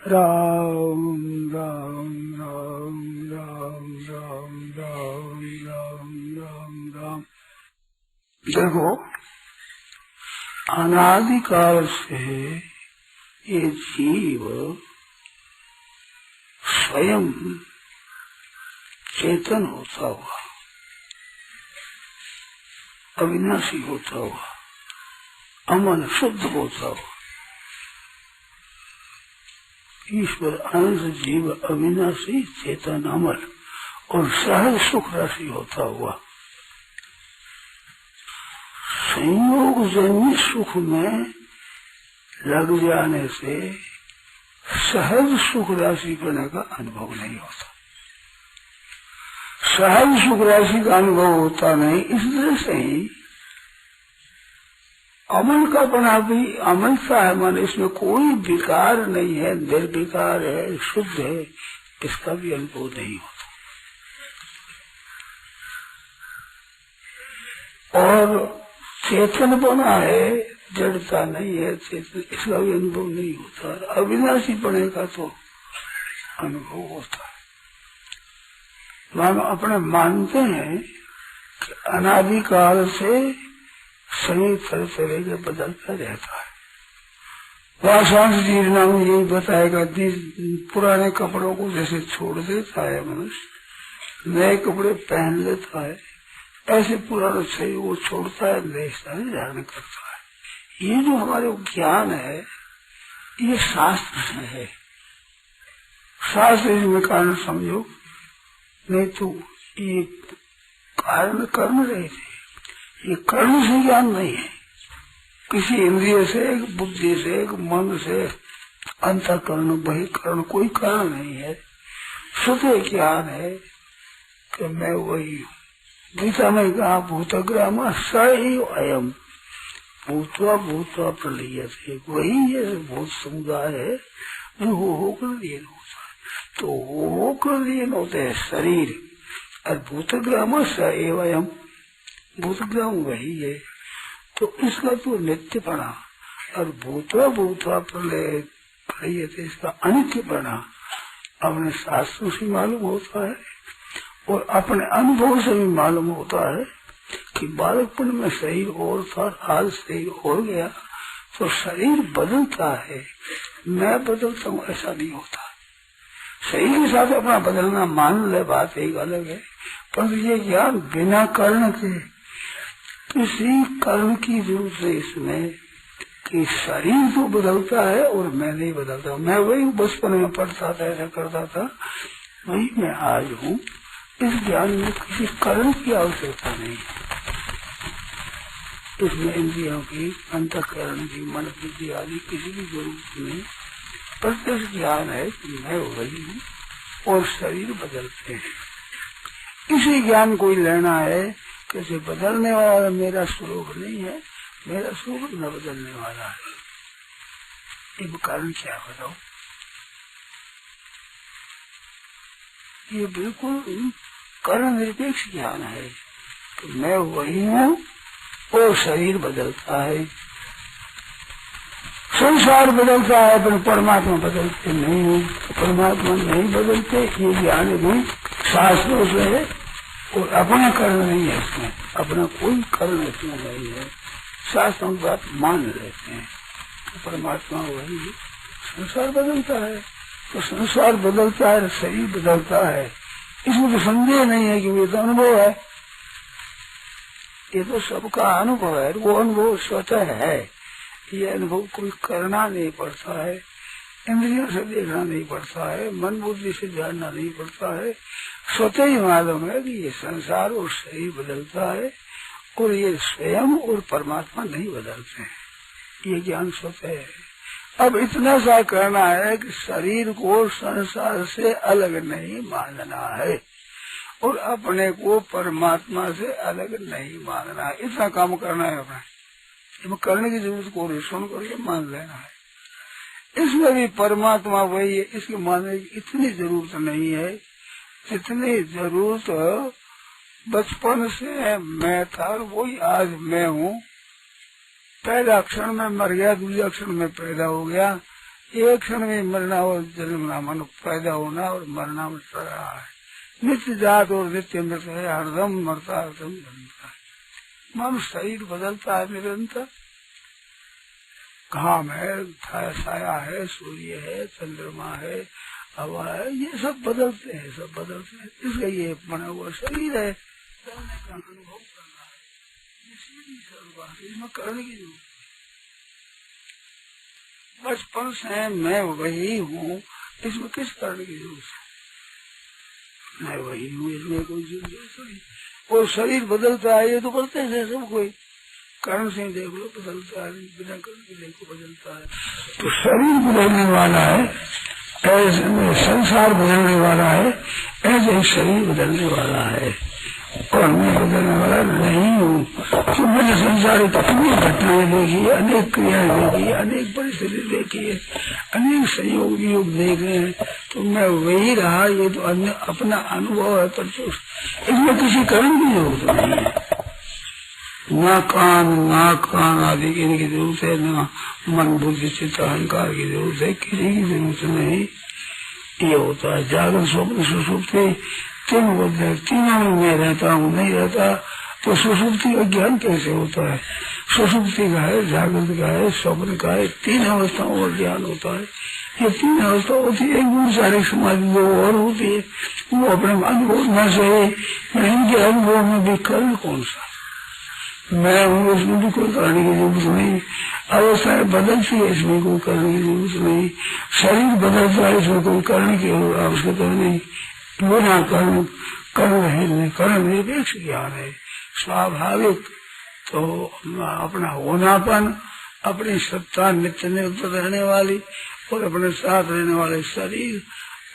राम राम राम राम राम राम राम राम राम। देखो, अनादिकाल से ये जीव स्वयं चेतन होता हुआ, अविनाशी होता हुआ, अमन शुद्ध होता हुआ, ईश्वर अनंत जीव अविनाशी चेतन अमल और सहज सुख राशि होता हुआ, संयोग जन्य सुख में लग जाने से सहज सुख राशि करने का अनुभव नहीं होता। सहज सुख राशि का अनुभव होता नहीं, इसलिए से ही अमल का बना भी अमलता है। मन इसमें कोई विकार नहीं है, निर्विकार है, शुद्ध है, इसका भी अनुभव नहीं होता। और चेतन बना है, जड़ता नहीं है, चेतन, इसका भी अनुभव नहीं होता। अविनाशी बने का तो अनुभव होता है। हम अपने मानते हैं कि अनादिकाल से शरीर तरह तरह के बदलता रहता है। वासांश जीर्णा में यही बताएगा, पुराने कपड़ों को जैसे छोड़ देता है मनुष्य, नए कपड़े पहन लेता है, ऐसे पुराना शरीर वो छोड़ता है, नए शरीर धारण करता है। ये जो हमारे ज्ञान है, ये शास्त्र से है। शास्त्र इसमें कारण समझो, नहीं तो ये कारण कर्म रहे थे। ये कर्म से ज्ञान नहीं है, किसी इंद्रिय से, बुद्धि से, मन से, अंतःकरण बहिकरण कोई कारण नहीं है। स्वतः ज्ञान है कि मैं वही हूँ। गीता में कहा भूतग्राम स एव अयम भूत्वा भूत्वा प्रलीयते, वही ये भूत समुदाय है जो होकर लीन होता है। तो होकर लीन होते है शरीर, और भूतग्राम स एव अयम, भूतग्राम वही है। तो इसका तो नित्यपना, और भूतवा भूतवा प्रलयते, इसका अनित्यपना अपने शास्त्रों से मालूम होता है और अपने अनुभव से भी मालूम होता है कि बालकपन में शरीर और था, आज शरीर हो गया तो शरीर बदलता है। मैं बदलता हूँ ऐसा नहीं होता। शरीर के साथ अपना बदलना मान ले, बात एक अलग है, परंतु ये ज्ञान बिना कर्ण के, किसी कर्ण की जरूरत है इसमें कि शरीर तो बदलता है और मैं नहीं बदलता। मैं वही बचपन में पढ़ता था, ऐसा करता था, वही मैं आज हूँ। इस ज्ञान में किसी कर्ण की आवश्यकता नहीं है। इसमें इंद्रियों की, अंतःकरण की, मन बुद्धि आदि किसी की जरूरत नहीं। प्रत्यक्ष ज्ञान है कि मैं वही हूँ और शरीर बदलते हैं। इसी ज्ञान को लेना है, कैसे बदलने वाला मेरा स्वरूप नहीं है, मेरा स्वरूप न बदलने वाला है। ये कारण क्या बताओ? ये बिल्कुल कर्ण निरपेक्ष ज्ञान है कि मैं वही हूँ और शरीर बदलता है, संसार बदलता है, पर परमात्मा बदलते नहीं हूँ। परमात्मा नहीं बदलते, ये ज्ञान भी शास्त्रों से है और अपना कर्ण नहीं है इसमें, अपना कोई कर्ण इसमें नहीं है। शास्त्रों की बात मान लेते हैं तो परमात्मा वही है। संसार बदलता है तो संसार बदलता है, शरीर बदलता है, इसमें तो संदेह नहीं है कि ये तो अनुभव है, ये तो सबका अनुभव है। वो अनुभव स्वतः है, ये अनुभव कोई करना नहीं पड़ता है, इंद्रियों से देखना नहीं पड़ता है, मन बुद्धि से जानना नहीं पड़ता है। स्वतः ही मालूम है कि ये संसार और शरीर बदलता है और ये स्वयं और परमात्मा नहीं बदलते हैं। ये ज्ञान स्वतः है। अब इतना सा कहना है कि शरीर को संसार से अलग नहीं मानना है और अपने को परमात्मा से अलग नहीं मानना है। इतना काम करना है अपने, इसमें करने की जरूरत को सुन करके मान लेना है। इसमें भी परमात्मा वही है, इसके मानने की इतनी जरूरत नहीं है जितनी जरूरत बचपन से मैं था वही आज मैं हूँ। पहला क्षण में मर गया, दूसरा क्षण में पैदा हो गया, एक क्षण में मरना और जन्मना, मानो पैदा होना और मरना में चल रहा है। नित्य जात और नित्य मृत है, हरदम मरता हरदम जन्मता है। मानो शरीर बदलता है निरंतर। घाम है, छाया है, सूर्य है, चंद्रमा है, हवा है, ये सब बदलते हैं, सब बदलते हैं। इसका ये बना हुआ शरीर है, चलने का अनुभव करना है, ये सीधी सरल बात है, इसमें करने की जरूरत। बचपन से मैं वही हूँ, इसमें किस करने की जरूरत है? मैं वही हूँ, इसमें कोई जरूरत नहीं। वो शरीर बदलता है, ये तो करते हैं सब कोई। कर्ण से देख लो बदलता है, बिना कर्ण के देखो बदलता है। तो शरीर बदलने वाला है, ऐसे संसार बदलने वाला है, ऐसे शरीर बदलने वाला है। और मैं बदलने वाला नहीं हूँ। तो मैंने संसार कितनी घटनाएं देखी, अनेक क्रियाएं देखी, अनेक परिस्थिति देखी है, अनेक संयोग योग देखे हैं, तो मैं वही रहा। ये तो अपना अनुभव है, पर इसमें किसी कर्म की जरूरत नहीं है। ना कान आदि की जरूरत है, ना मन बुद्धि चित्त अहंकार की जरूरत है, किसी की जरूरत नहीं। ये होता है जागरण स्वप्न सुषुप्ति, तीन बोलते हैं। तीनों में मैं रहता हूँ, नहीं रहता। तो सुषुप्ति का ज्ञान कैसे होता है? सुषुप्ति का है, जागृत का है, स्वप्न का है, तीन अवस्थाओं का ज्ञान होता है। ये तीन अवस्था होती है, एक सारे समाधि दो और होती है, वो अपने अनुभव न सहे। इनके अनुभव में भी कर्म कौन सा? मैं हूँ, इसमें भी कोई करने की जरूरत नहीं। अवस्थाएं बदलती है, इसमें कोई करने की जरूरत नहीं। शरीर बदलता है, इसमें कोई करने की आवश्यकता नहीं। बिना कर्ण निरपेक्ष ज्ञान है, स्वाभाविक। तो अपना होनापन, अपनी सत्ता नित्य निरंतर रहने वाली और अपने साथ रहने वाले शरीर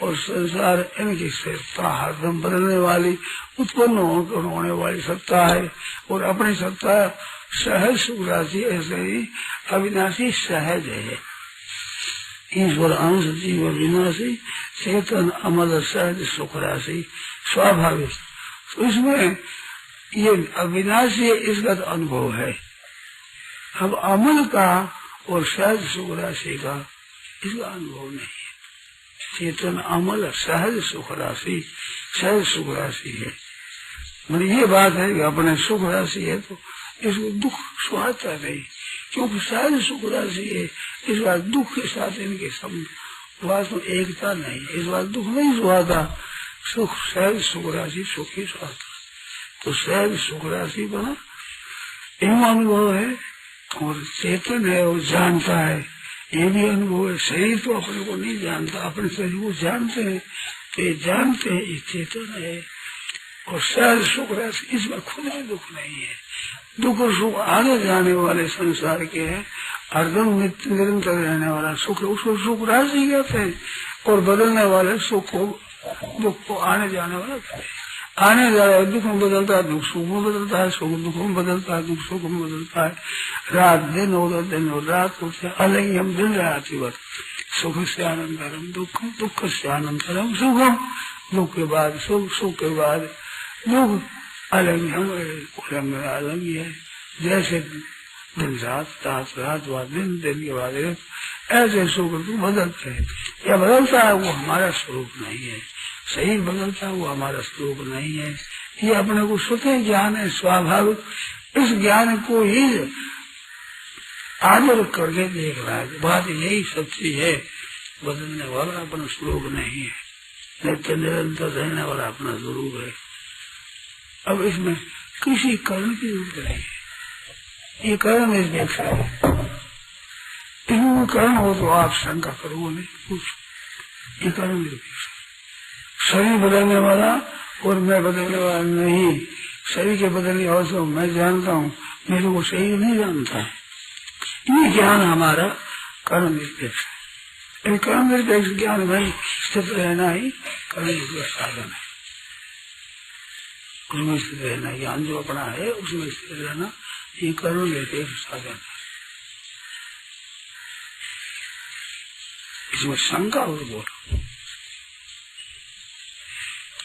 और संसार, इनकी सत्ता हरदम बदलने वाली, उत्पन्न होने वाली सत्ता है। और अपनी सत्ता सहज सुख राशि, ऐसे ही अविनाशी सहज है। ईश्वर अंश जीव विनाशी, चेतन अमल सहज सुख राशि, स्वाभाविक। तो इसमें ये अविनाशी, इसका तो अनुभव है। अब अमल का और सहज सुख राशि का इसका अनुभव नहीं है। चेतन अमल सहज सुख राशि, सहज सुख राशि है। मतलब ये बात है कि अपने सुख राशि है तो इसको दुख सुहाता नहीं, क्योंकि सहज सुख राशि है। इस बार दुख के साथ इनके संबंध में एकता नहीं, इस बार दुख नहीं सुहाता। सुख सहज सुख राशि सुख ही सुहाता। तो सहज सुख राशि बना एवं अनुभव है, और चेतन है, वो जानता है, ये भी अनुभव है। शरीर तो अपने को नहीं जानता, अपने शरीर को जानते हैं, तो ये जानते हैं, ये चेतन है। और सहज सुख राशि, इसमें खुद में दुख नहीं है। दुख और सुख आने जाने वाले संसार के हैं, हरदम नित्य निरंतर रहने वाला सुख, उसको सुख राशि कहते हैं। और बदलने वाले सुख को, दुख को आने जाने वाला कहते हैं। आने जा रहा है, दुख में बदलता है, दुख सुख में बदलता है, सुख दुख में बदलता है, दुख सुख में बदलता है। रात दिन होता, दिन और रात होते, अलग हम दिन राति वक्त। सुख से आनंदरम दुखम, दुख से आनंदरम सुखम। दुख के बाद सुख, सुख के बाद दुख। अलग हम अलग ही है। जैसे दिन रात, रात बाद दिन, दिन के बाद ऐसे सुख दुख बदलते हैं। या बदलता है वो हमारा स्वरूप नहीं है। शरीर बदलता है वो हमारा स्वरूप नहीं है। ये अपने को स्वतः ज्ञान है, स्वाभाविक। इस ज्ञान को ही आदर करके देख रहा है। बात यही सच्ची है, बदलने वाला अपना स्वरूप नहीं है, नित्य निरंतर रहने वाला अपना स्वरूप है। अब इसमें किसी कर्म की जरूरत नहीं है। ये कर्म निरपेक्ष है। इसमें कर्म हो तो आप शंका करो नहीं, कुछ ये कर्म निरपेक्ष है। शरीर बदलने वाला और मैं बदलने वाला नहीं। शरीर के बदलने वाले से मैं जानता हूँ, मेरे को शरीर नहीं जानता है। ये ज्ञान हमारा कर्म निरपेक्ष है। कर्म निरपेक्ष ज्ञान में स्थित रहना ही कर्म निरपेक्ष साधन है। उसमें स्थित रहना, ज्ञान जो अपना है उसमें स्थित रहना, ये कर्म निरपेक्ष साधन है। इसमें शंका हो बोलो।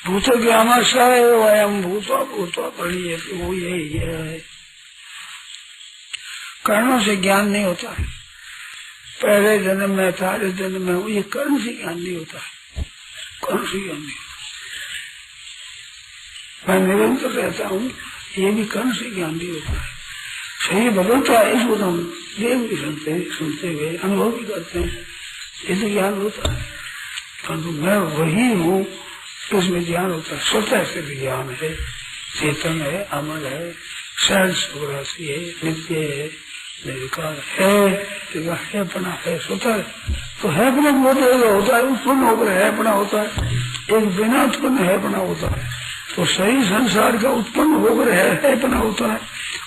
भूत ज्ञानाशय वयम भूतो भूतो पढ़िए, वो यही है। कर्णों से ज्ञान नहीं होता है, पहले जन्म में था, इस जन्म में हूँ, ये कर्म से ज्ञान नहीं होता है, कर्म से ज्ञान नहीं होता। मैं निरंतर रहता हूँ, ये भी कर्म से ज्ञान नहीं होता है। शरीर बदलता है, इसको तो हम देख भी सुनते हुए अनुभव भी करते हैं, इससे ज्ञान होता है। परंतु मैं वही हूँ, इसमें ज्ञान होता है। स्वतः से भी ज्ञान है, चेतन है, अमर है, सहज स्वरासी है, नित्य है, निर्विकार है अपना है, स्वतः तो है अपना होता है, उत्पन्न होकर है अपना होता है, एक बिना उत्पन्न है अपना होता है। तो सही संसार का उत्पन्न होकर है अपना होता है,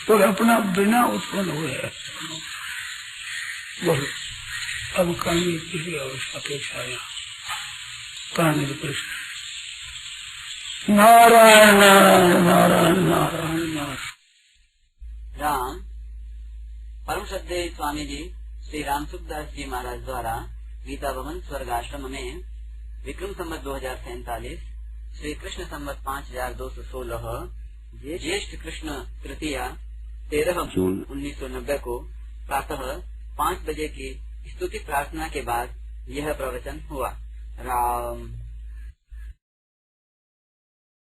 और अपना बिना उत्पन्न हुए है। बोलो अब कहीं किसी अपेक्षा यहाँ प्राणी कृष्ण नारायण नारायण नारायण नारायण नारायण। राम परम श्रद्धेय स्वामी जी श्री राम सुखदास जी महाराज द्वारा गीता भवन स्वर्ग आश्रम में विक्रम संवत 2047 श्री कृष्ण संवत 5216 ज्येष्ठ कृष्ण तृतीया 13 जून 1990 को प्रातः 5 बजे की स्तुति प्रार्थना के बाद यह प्रवचन हुआ। राम।